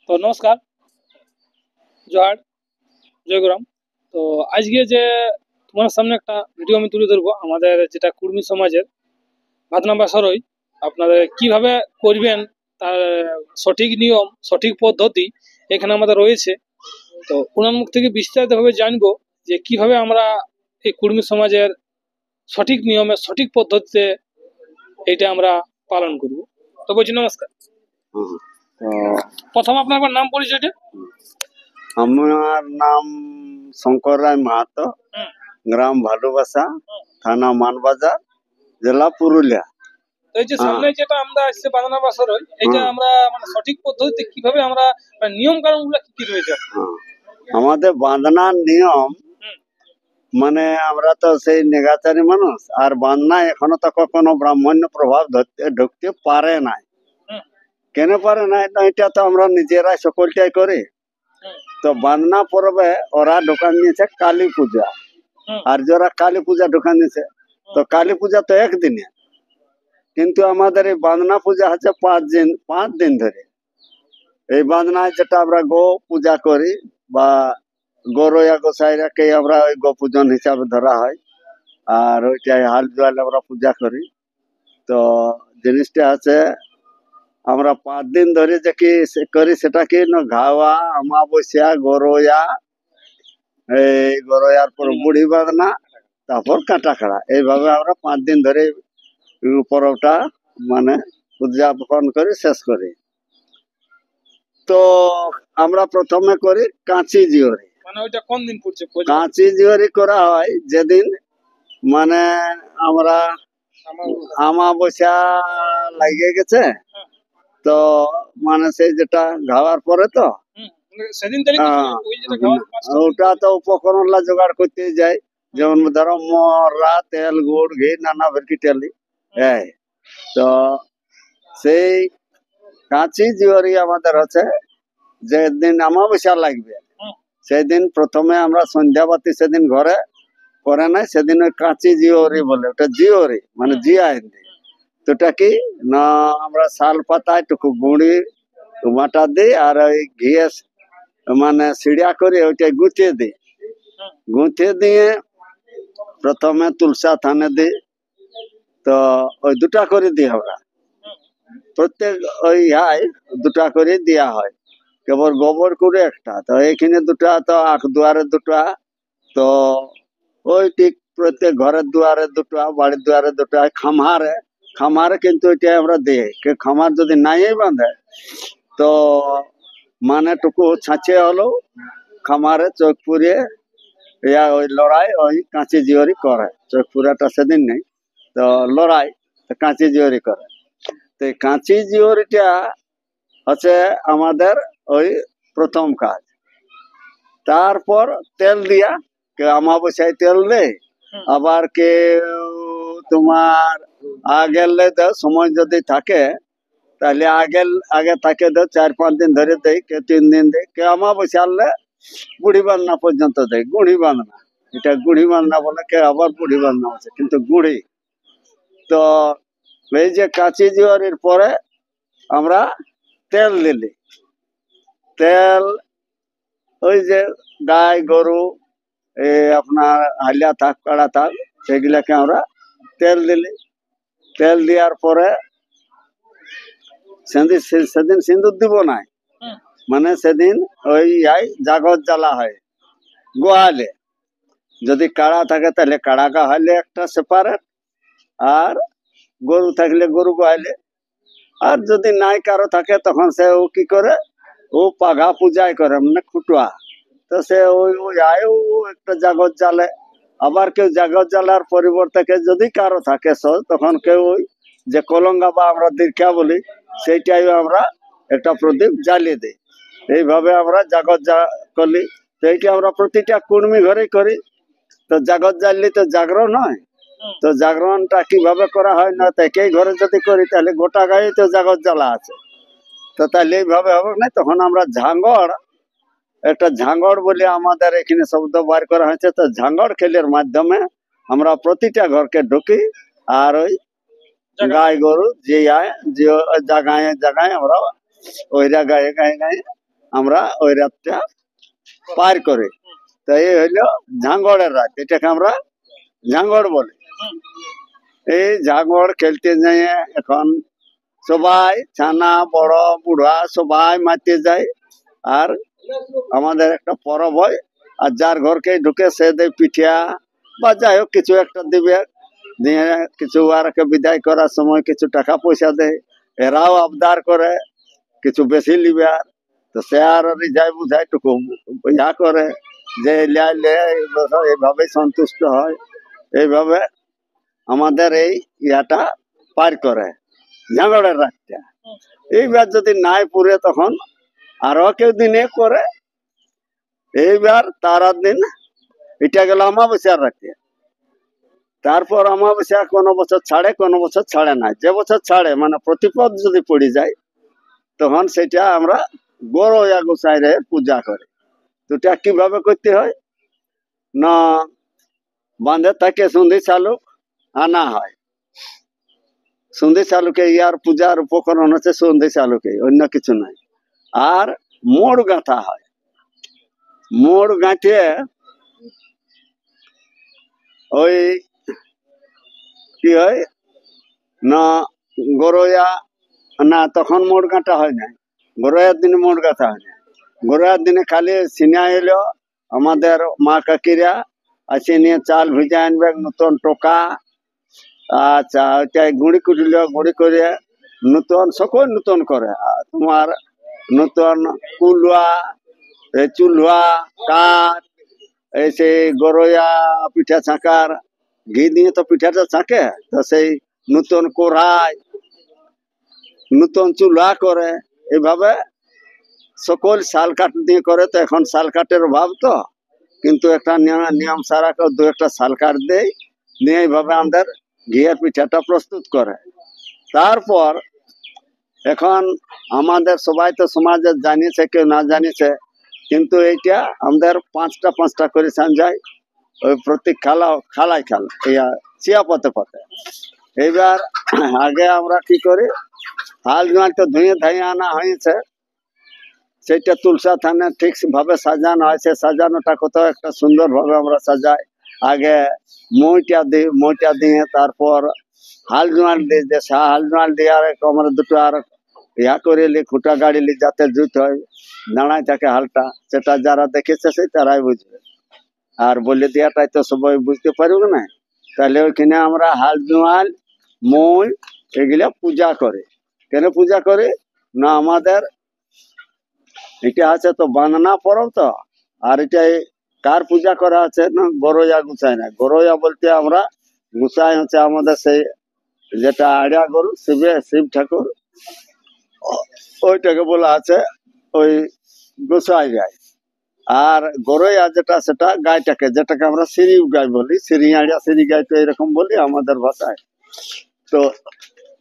তো নমস্কার, জোহার, জয়গুরাম। তো আজকে যে তোমার সামনে একটা ভিডিও আমি তুলে ধরবো, আমাদের যেটা কুর্মী সমাজের ভাতনা বা সরই আপনাদের কিভাবে করবেন তার সঠিক নিয়ম, সঠিক পদ্ধতি এখানে আমাদের রয়েছে। তো ওনার মুখ থেকে বিস্তারিতভাবে জানবো যে কিভাবে আমরা এই কুর্মী সমাজের সঠিক নিয়মে সঠিক পদ্ধতিতে এইটা আমরা পালন করব। তো বলছি নমস্কার। তো প্রথম আপনার একবার নাম পরিচয়টা। আমার নাম শঙ্কর রায় মাহাতো, হুম, গ্রাম ভালুবাসা, থানা মানবাজার, জেলা পুরুলিয়া। তো এই যে সামনে যেটা আমরা আসছে বানানা বাসর এটা আমরা মানে সঠিক পদ্ধতিতে কিভাবে আমরা নিয়ম কানুন গুলো কি কি রয়েছে? আমাদের বাঁধনার নিয়ম হুম, মানে আমরা তো সেই নেগাচারী মানুষ, আর বাঁধনা এখনো তো কখনো ব্রাহ্মণ্য প্রভাব ঢুকতে পারে নাই। হুম, কেন পারে নাই? না, এটা তো আমরা নিজেরাই সকলটাই করি। হুম, তো বাঁধনা পর্বে ওরা ঢোকান দিয়েছে কালী পূজা, হুম, আর যারা কালী পূজা ঢোকান দিয়েছে, তো কালী পূজা তো একদিনে, কিন্তু আমাদের এই বাঁধনা পূজা হচ্ছে 5 দিন ধরে। এই বাঁধনায় যেটা আমরা গো পূজা করি বা গরয়া গোসাইরাকে আমরা ওই গো পূজন হিসাবে ধরা হয়, আর ওইটাই হাল জোয়াল আমরা পূজা করি। তো জিনিসটা আছে, আমরা 5 দিন ধরে যে কি করি সেটা কি না, ঘাওয়া, আমাবস্যা, গরয়া, এই গরয়ার পর বুড়ি বাঁধনা, তারপর কাটাখাড়া, এইভাবে আমরা 5 দিন ধরে পরবটা মানে উদযাপন করে শেষ করি। তো আমরা প্রথমে করি কাঁচি জিওরি। মানে ওইটা কোন দিন পড়ছে? কাঁচি জিওরি করা হয় যেদিন মানে আমরা আমাবস্যা লাগে গেছে, তো মানে সেই যেটা ঘাওয়ার পরে তো সেদিন তারিখ ওই যেটা খাওয়ার ওটা তো উপকরণ লা জোগাড় করতে যাই, যেমন ধরো মরা, তেল, গুড়, ঘি, নানা ভেরকিটালি। এই তো সেই কাঁচি জিওরি আমাদের আছে যেদিন আমাবস্যা লাগবে, সেদিন প্রথমে আমরা সন্ধ্যাবাতি সেদিন ঘরে করে নাই, সেদিন ওই কাঁচি জিওরি বলে, ওটা জিওরি মানে জিয়াই দিই। তো ওটা কি না, আমরা শাল পাতায় টুকু গুঁড়ি মাটা দিই, আর ওই ঘিয়ে মানে সিড়িয়া করে ওইটা গুঁথে দিই। গুঁথে দিয়ে প্রথমে তুলসা থানে দিই। তো ওই দুটা করে দিই আমরা, প্রত্যেক ওই দুটা করে দেওয়া হয়। কেবল গোবর করে একটা, তো এইখানে দুটা, তো আখ দুয়ারে দুটা, তো ওই ঠিক প্রত্যেক ঘরের দুয়ারে দুটা, বাড়ির দুয়ারে দুটা, খামারে খামারে কিন্তু এটা আমরা দিই। খামার যদি নাই বাঁধে তো মানে টুকু ছাঁচে হলো খামারে চোখ পুড়িয়ে ওই লড়াই ওই কাঁচি জিওরি করে। চোখ পুরাটা সেদিন নেই, তো লড়াই তো কাঁচি জিওরি করে। তো কাঁচি জিওরিটা হচ্ছে আমাদের ওই প্রথম কাজ। তারপর তেল দিয়া, কে আমাবস্যায় তেল দেয়, আবার কেউ তোমার আগেলে সময় যদি থাকে তাহলে আগে থাকে 4-5 দিন ধরে দেয়, কে 3 দিন দেয়, কে আমাবস্যা আনলে বুড়ি বাঁধনা পর্যন্ত দেয়। গুড়ি বাঁধনা, এটা গুড়ি বাঁধনা বলে, কে আবার বুড়ি বাঁধনা আছে কিন্তু গুড়ি। তো এই যে কাঁচি জিওরির পরে আমরা তেল দিলি, তেল ওই যে গাই গরু আপনার হালিয়া থাক কাড়া থাক সেগুলাকে আমরা তেল দিলি। তেল দেওয়ার পরে সেদিন সিঁদুর দিব না, মানে সেদিন ওই জাগর জ্বালা হয় গোয়ালে। যদি কাড়া থাকে তাহলে কাড়া গাহালে একটা সেপারেট, আর গরু থাকলে গরু গোয়ালে। আর যদি নাই কারো থাকে তখন সে ও কি করে, ও পাঘা পূজাই করে মানে খুটুয়া। তো সে ওই একটা জাগর জ্বালে। আবার কেউ জাগর জ্বালার পরিবর্তে যদি কারো থাকে তখন কেউ ওই যে কলঙ্গা বা আমরা দীর্ঘা বলি, সেইটাই আমরা একটা প্রদীপ জ্বালিয়ে দিই। এইভাবে আমরা জাগর করি। তো এইটা আমরা প্রতিটা কুর্মী ঘরেই করি। তো জাগর জ্বাললি তো জাগরণ হয়। তো জাগরণটা কিভাবে করা হয় না, একই ঘরে যদি করি তাহলে গোটা গায়ে তো জাগর জ্বালা আছে, তো তাহলে এইভাবে হবে না। তখন আমরা ঝাঙ্গড়, একটা ঝাঙ্গড় বলে আমাদের এখানে শব্দ বার করা হয়েছে, তো ঝাঙ্গড় খেলের মাধ্যমে আমরা প্রতিটা ঘরকে ঢুকি, আর ওই গায়ে গরু যে জায়গায় জায়গায় আমরা ওইরা গায়ে গায়ে গায়ে আমরা ওই রাতটা পার করি। তো এই হইলো ঝাঙ্গড়ের রাত, এটাকে আমরা ঝাঙ্গড় বলি। এই ঝাঙ্গড় খেলতে যেয়ে এখন সবাই ছানা বড় বুড়া সবাই মারতে যায়। আর আমাদের একটা পরব হয়, আর যার ঘরকে ঢুকে সে দেয় পিঠা বা যাই হোক কিছু একটা দিবে, দিয়ে কিছু আর বিদায় করার সময় কিছু টাকা পয়সা দেয়। এরাও আবদার করে কিছু বেশি লিবে, আর তো সে আর যাই বুঝাই টুকু ইয়া করে যে এইভাবে সন্তুষ্ট হয়। এইভাবে আমাদের এই ইয়াটা পার করে ঝাঙ্গড়ের রাতটা। এইবার যদি নাই পুরে তখন আরো কেউ দিনে করে। এইবার তার দিন এটা গেল অমাবস্যার রাতে। তারপর অমাবস্যা কোনো বছর ছাড়ে কোনো বছর ছাড়ে না। যে বছর ছাড়ে মানে প্রতিপদ যদি পড়ে যায় তখন সেটা আমরা গরয়া গোসাইরে পূজা করি। তো এটা কিভাবে করতে হয় না, বাঁধে থাকে সন্ধি চালুক আনা হয়। সন্ধি চালুকে ইয়ার পূজার উপকরণ হচ্ছে সন্ধি চালুকে, অন্য কিছু নাই। আর মোড় গাঁথা হয়। মোড় গাঁথে ওই কি হয় না গরয়া না, তখন মোড় গাঁথা হয় না, গরয়ার দিনে মোড় গাঁথা হয় না। গরয়ার দিনে খালি সিনা এলো আমাদের মা কাকিরা আসে নিয়ে চাল ভিজা আনবে, নতুন টোকা, আচ্ছা ওইটাই গুঁড়ি কুটিল, গুঁড়ি করে নতুন সকল নতুন করে। আর তোমার নতুন কুলুয়া চুলুয়া কাঠ, এই সেই গরয়া পিঠা ছাঁকার ঘি দিয়ে তো পিঠাটা ছাঁকে, তো সেই নতুন কড়াই নতুন চুলা করে। এইভাবে সকল শাল কাঠ দিয়ে করে। তো এখন শাল কাঠের অভাব, তো কিন্তু একটা নিয়ম সারা দু একটা শাল কাঠ দেয়, নিয়ে এইভাবে আমাদের ঘিয়ের পিঠাটা প্রস্তুত করে। তারপর এখন আমাদের সবাই তো সমাজে জানিয়েছে কেউ না জানিয়েছে, কিন্তু এইটা আমাদের পাঁচটা পাঁচটা করে যায় ওই প্রত্যেক খালাই ইয়া চিয়া পথে পথে। এইবার আগে আমরা কি করি, হাল জোয়ার তো ধুয়ে ধাইয়ে আনা হয়েছে, সেইটা তুলসা থানে ঠিক ভাবে সাজানো হয়েছে। সাজানোটা কোথাও একটা সুন্দর ভাবে আমরা সাজাই। আগে মইটা দিয়ে তারপর হাল জোয়ার দিই, যে হাল জোয়ার দিয়ে আর আমরা দুটো আর ইয়া করে লি খুঁটা গাড়ি লি যাতে জুত হয়, দাঁড়ায় থাকে হালটা। সেটা যারা দেখেছে সেই তারাই বুঝবে, আর বলে দেওয়াটাই তো সবাই বুঝতে পারবে না। তাহলে ওইখানে আমরা হাল জোয়াল মই এগুলা পূজা করে। কেন পূজা করে না, আমাদের এটা আছে তো বাঁধনা পরব, তো আর এটা কার পূজা করা আছে না, গরয়া গুসাই না। গরয়া বলতে আমরা গুসাই হচ্ছে আমাদের সেই যেটা আড়িয়া গরু শিব ঠাকুর, ওইটাকে বলা আছে ওই গোসাই গাই। আর গরয়া যেটা সেটা গাইটাকে, যেটাকে আমরা সিঁড়ি গাই বলি, সিঁড়ি আড়িয়া সিঁড়ি গাই তো এরকম বলি আমাদের ভাষায়। তো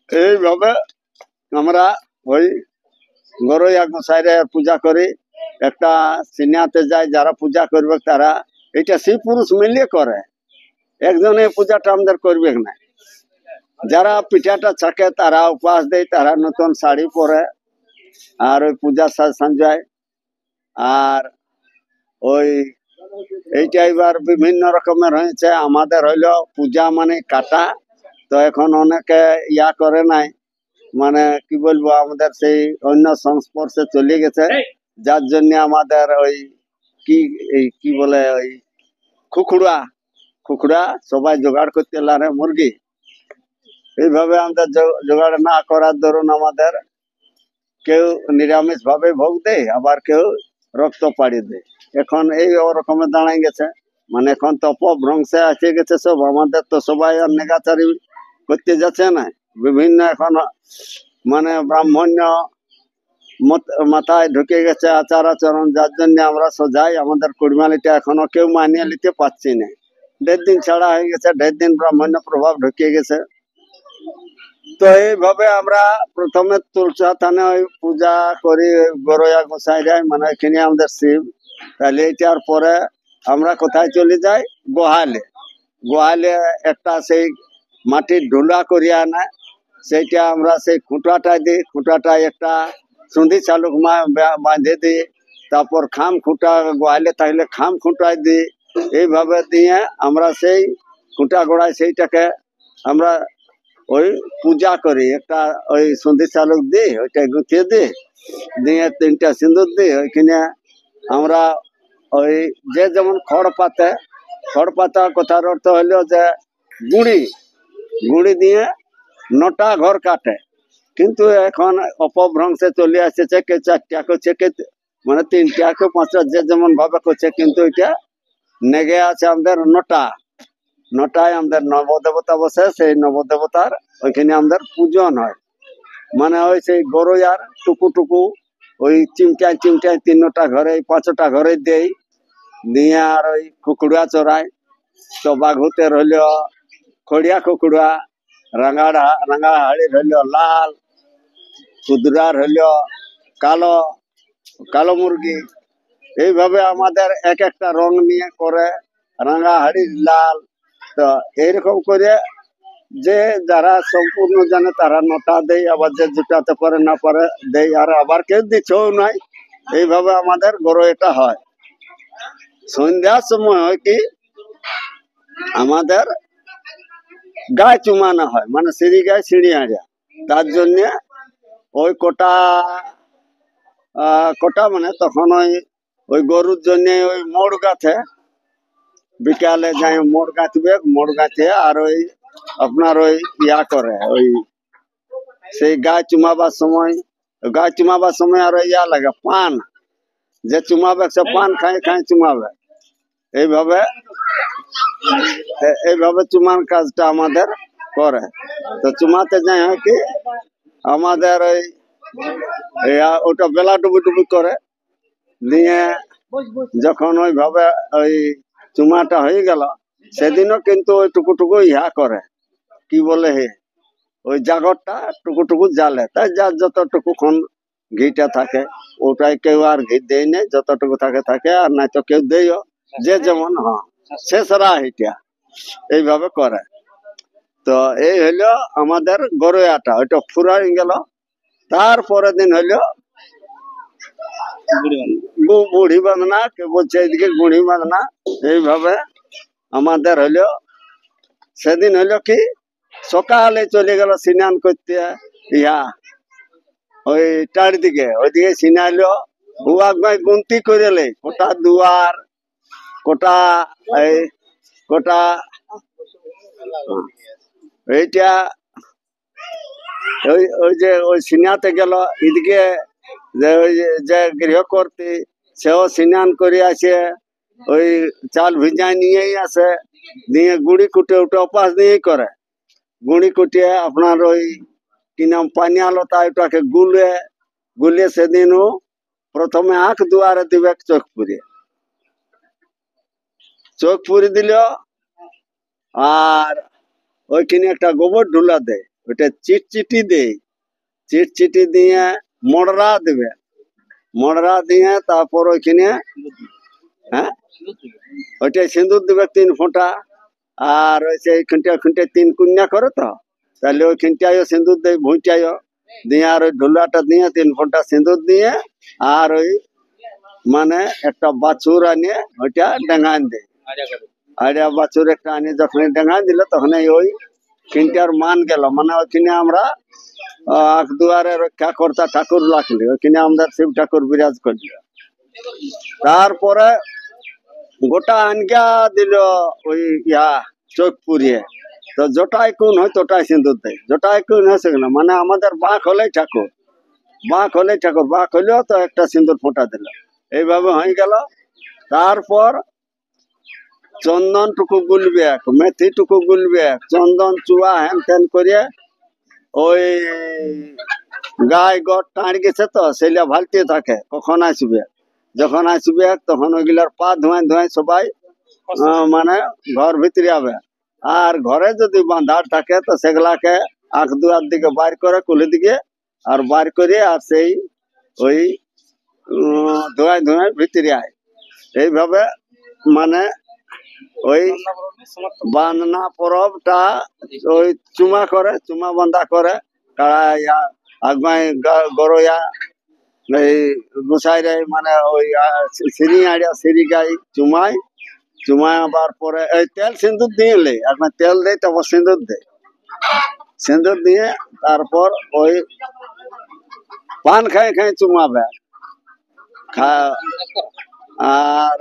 এইভাবে আমরা ওই গরয়া গোসাইরে পূজা করি। একটা সিনিয়াতে যায়, যারা পূজা করবে তারা এটা শিব পুরুষ মিলিয়ে করে, একজনে পূজাটা আমাদের করবে না। যারা পিঠাটা ছাকে তারা উপবাস দেয়, তারা নতুন শাড়ি পরে আর ওই পূজা সাজায়। আর ওই এইটা এবার বিভিন্ন রকমের হয়েছে। আমাদের হইলো পূজা মানে কাটা, তো এখন অনেকে ইয়া করে নাই, মানে কি বলবো আমাদের সেই অন্য সংস্পর্শে চলে গেছে, যার জন্য আমাদের ওই কি বলে ওই খুখুড়া সবাই জোগাড় করতে লারে মুরগি। এইভাবে আমাদের জোগাড় না করার দরুন আমাদের কেউ নিরামিষ ভাবে ভোগ দেয়, আবার কেউ রক্ত পাড়ি দেয়। এখন এই রকমের দাঁড়াই গেছে, মানে এখন তো অপভ্রংশে আসে গেছে সব। আমাদের তো সবাই আর নেগাচারি করতে যাচ্ছে না, বিভিন্ন এখন মানে ব্রাহ্মণ্য মাথায় ঢুকে গেছে আচার আচরণ, যার জন্য আমরা সোজাই আমাদের কুড়মালিটা এখনো কেউ মানিয়ে নিতে পারছি না। 1.5 দিন ছাড়া হয়ে গেছে, 1.5 দিন ব্রাহ্মণ্য প্রভাব ঢুকে গেছে। তো এইভাবে আমরা প্রথমে তুলসা থানে ওই পূজা করি গরয়া গোসাই যায়, মানে এখানে আমাদের শিব। তাহলে এটার পরে আমরা কোথায় চলে যাই, গোহালে একটা সেই মাটির ঢোলা করিয়া আনা, সেইটা আমরা সেই খুঁটাটা দিই। খুঁটাটায় একটা সুঁধি চালুক বাঁধে দিই, তারপর খাম খুঁটা গোয়ালে থাকলে খাম খুঁটায় দিই। এইভাবে দিয়ে আমরা সেই খুঁটা গোড়ায় সেইটাকে আমরা ওই পূজা করি। একটা ওই সন্ধি চালক দিই, ওইটা গুছিয়ে দিই, দিয়ে 3টা সিঁদুর দিই। ওইখানে আমরা ওই যে যেমন খড় পাতা কথার অর্থ হইলো যে গুড়ি দিয়ে 9টা ঘর কাটে। কিন্তু এখন অপভ্রংশে চলে আসছে কে 4টা করছে, কে মানে 3টা, কে 5টা, যে যেমন ভাবে করছে। কিন্তু এটা নেগে আছে আমাদের 9টায় আমাদের নবদেবতা বসে। সেই নবদেবতার ওইখানে আমাদের পূজন হয়। মানে ওই সেই গরুয়ার টুকু ওই চিমটায় 3টা ঘরে 5টা ঘরে দেই, দিয়ে আর ওই কুকুড়া চড়ায়। তো বাঘুতে রইল খড়িয়া কুকুড়া, রাঙাহাড়ি রইল লাল, কুদরার হইল কালো মুরগি। এইভাবে আমাদের এক একটা রং নিয়ে করে, রাঙাহাড়ি লাল। তো এইরকম করে যে যারা সম্পূর্ণ জানে তারা 9টা দেয়, আবার যে জুটাতে পারে না পারে দেয়, আর আবার কেউ দিচ্ছেও নাই। এইভাবে আমাদের গরু এটা হয়। সন্ধ্যার সময় হয় কি আমাদের গায়ে চুমানো হয়, মানে সিঁড়ি গায়ে সিঁড়ি আঁড়া। তার জন্য ওই কোটা মানে তখন ওই গরুর জন্য ওই মোড় গাছে বিকালে যাই মোড় গাঁথবে, মোড় গাছে আর ওই আপনার ওই করে ওই সেই গায়ে চুমাবার সময় আর লাগে পান, যে চুমাবে সে পান খাই চুমাবে। এইভাবে চুমার কাজটা আমাদের করে। তো চুমাতে যাই হয় কি আমাদের ওটা বেলা ডুবি করে দিয়ে যখন ওইভাবে ওই চুমাটা হয়ে গেল, সেদিনও কিন্তু ওই টুকু করে কি বলে ওই জাগরটা টুকু জ্বালে। তাই যার যতটুকুক্ষণ ঘিটা থাকে ওটাই, কেউ আর ঘি দেয় নেই, যতটুকু থাকে, আর নাই তো কেউ দেয়ও, যে যেমন। শেষরা এটা এইভাবে করে। তো এই হইলো আমাদের গরুয়াটা, ওইটা ফুরাই গেল। তারপরের দিন হইলো বুড়ি বাঁধনা, কে বলছে এইদিকে গুড়ি বাঁধনা। এইভাবে আমাদের হইলো সেদিন হইলো কি সকালে চলে গেল স্নান করতে ওই চারিদিকে, ওইদিকে সিনাইলো হুয়াক ভাই গুনতি করে কোটা দুয়ার, কোটা এইটা ওই যে ওই সিনাতে গেল। এদিকে যে গৃহকর্তী সেও স্নান করে আসে, ওই চাল ভিজায় নিয়েই আসে, দিয়ে গুড়ি কুটে উপাস দিয়েই করে। গুড়ি কুটিয়ে আপনার ওই কি নাম পানিয়া লতা ওটাকে গুলে সেদিনও প্রথমে আখ দুয়ারে দিবে চোখ পুরি দিল। আর ওইখানে একটা গোবর ঢুলা দেয়, ওইটা চিটচিটি দিয়ে মড়রা দিবে, মড়রা দিয়ে তারপর ওইখানে ওইটাই সিঁদুর দিবে 3 ফোঁটা। আর ওই সেই খুঁটে 3 কুন্যা করে, তো তাহলে ওই খুঁটাইও সিঁদুর দেয়, ভুঁটাইও দিয়ে, আর ওই ঢোলাটা দিয়ে 3 ফোঁটা সিঁদুর দিয়ে, আর ওই মানে একটা বাছুর আনিয়ে ওইটা ডেঙ্গান দেয়। আইডিয়া বাছুর একটা আনিয়ে যখন ডেঙ্গান দিল, তখন ওই কিনটার মান গেল। মানে ওইখানে আমরা আখ দুয়ারে রক্ষা কর্তা ঠাকুর রাখলি, ওইখানে আমাদের শিব ঠাকুর বিরাজ করল। তারপরে গোটা আনগা দিল ওই চোখ পুড়িয়ে। তো জটাই কোন হয় তোটাই সিঁদুর দেয়, জটাই কোন হয়েছে না, মানে আমাদের বাঁক হলেই ঠাকুর, বাঁক হইলেও তো একটা সিঁদুর ফোঁটা দিল। এইভাবে হয়ে গেল। তারপর চন্দন টুকু গুলবে, মেথি টুকু গুলবে, চন্দন চুয়া হেন তেন করিয়ে ওই গায়ে গড় টাঁড় গেছে, তো সেইটা ভালতে থাকে কখন আসবে। যখন আসবে তখন ওইগুলার পা ধোঁয়ায় সবাই মানে ঘর ভিতরে আবে। আর ঘরে যদি বাঁধার থাকে তো সেগুলাকে আখ দুয়ার দিকে বাইর করে, কুলি দিকে আর বাইর করে, আর সেই ওই ধোঁয়ায় ভিতরে আয়। এইভাবে মানে ওই বাঁধনা পরবটা ওই চুমা বান্ধা করে, কাড়া আগুয়াই গরয়া এই গোসাইরে মানে ওই সিঁড়ি আড়িয়া সিঁড়ি গাই চুমাই চুমাই আবার পরে এই তেল সিঁদুর দিয়ে লে এখন তেল দেয় তারপর সিঁদুর দেয় সিঁদুর দিয়ে তারপর ওই পান খাই খাই চুমাবে আর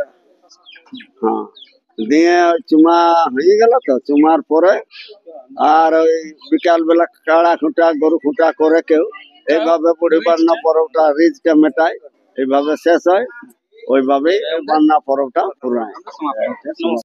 হ্যাঁ দিয়ে চুমা হয়ে গেল তো চুমার পরে আর ওই বিকাল বেলা কাড়া খুঁটা গরু খুঁটা করে কেউ এইভাবে বুড়ি বান্না পরবটা রিজকে মেটায় এইভাবে শেষ হয় ওইভাবেই বান্না পরবটা পুরায়।